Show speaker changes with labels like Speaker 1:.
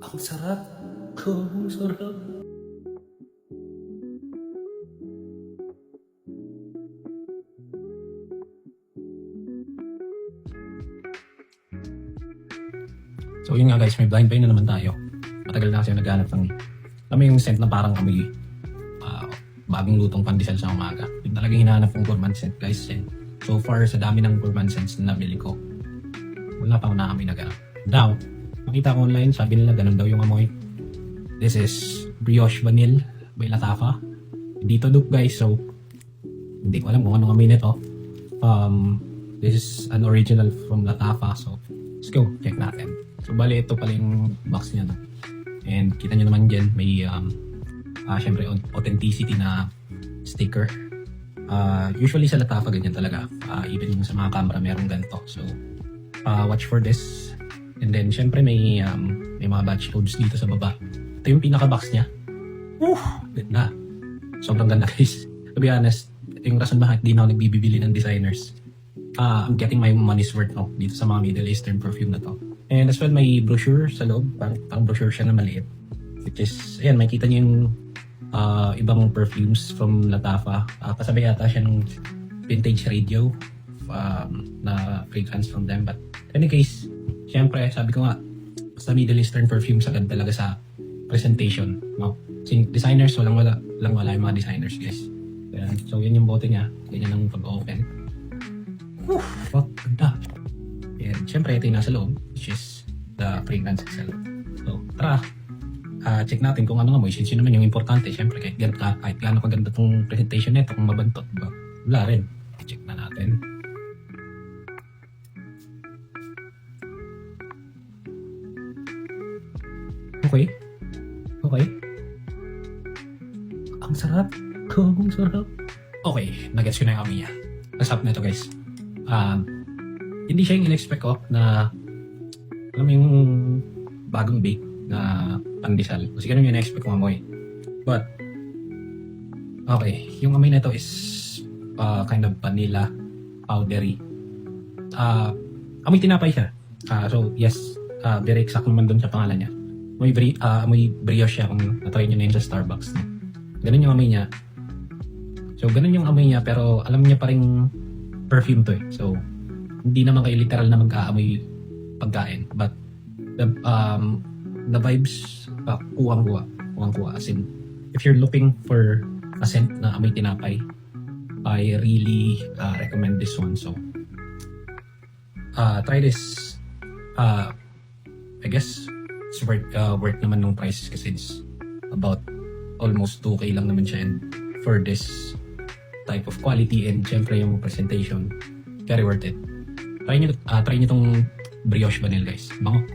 Speaker 1: Ang sarap. Ang sarap. So yun nga guys, may blind buy na naman tayo. Matagal na kasi naghanap ng yung scent na parang amoy bagong lutong pandesal sa umaga. Yung talagang hinahanap kong gourmand scent guys. And so far sa dami ng gourmand scents na nabili ko, wala pa ako naamoy na gano'n. Now, makita ko online, sabi nila ganun daw yung amoy. This is Brioche Vanille by Latafa. Dito dupe guys, so hindi ko alam kung anong amoy nito. This is an original from Latafa, so let's go, check natin. So bali ito pala yung box niya, no? And kita nyo naman dyan, may syempre authenticity na sticker. Usually sa Latafa ganyan talaga, even yung sa mga camera merong ganito. So watch for this. And then syempre may mga batch codes dito sa baba. Ito yung pinaka-box niya. Ganda. Sobrang ganda guys. To be honest, ito yung rason bakit di na ako nagbibili ng designers. I'm getting my money's worth dito sa mga Middle Eastern perfume na to. And as well, may brochure sa loob. Parang brochure siya na maliit. Which is, ayan, makikita niyo yung ibang perfumes from Latafa. Kasabay yata siya ng vintage radio na fragrance from them. But in any case, syempre, sabi ko nga, sa Middle Eastern perfume, sagad talaga sa presentation. No? Kasi designers, walang-wala yung mga designers, guys. Ayan. So, yan yung bote niya. Ganyan ang pag-open. Wow, ganda. And syempre, ito yung nasa loob, which is the fragrance itself. So, tara, check natin kung ano nga mo. Since yun naman yung importante, syempre, kahit gaano kaganda itong presentation nito, kung mabantot, diba? Wala rin. Check na natin. Okay. Ang sarap. Ang sarap. Okay, nag-gets ko na yung amoy niya. Nasap na ito guys. Hindi siya yung in-expect ko na alam mo yung bagong bake na pandesal. Kasi ganun yung in-expect ko amoy. But, okay. Yung amoy na ito is kind of vanilla, powdery. Amoy tinapay siya. So, yes. Very exact naman dun sa pangalan niya. Amoy brioche siya kung natry nyo na yun sa Starbucks. Ganun yung amoy niya. So, ganun yung amoy niya pero alam niya pa rin perfume to eh. So, hindi naman kayo literal na mag-aamoy pagkain. But, the vibes, kuwang-kuwa. As in, if you're looking for a scent na amoy tinapay, I really recommend this one. So, try this. I guess, it's worth naman ng price kasi it's about almost 2K lang naman siya. And for this type of quality and syempre yung presentation, very worth it. Try nyo itong Brioche Vanille guys. Bango.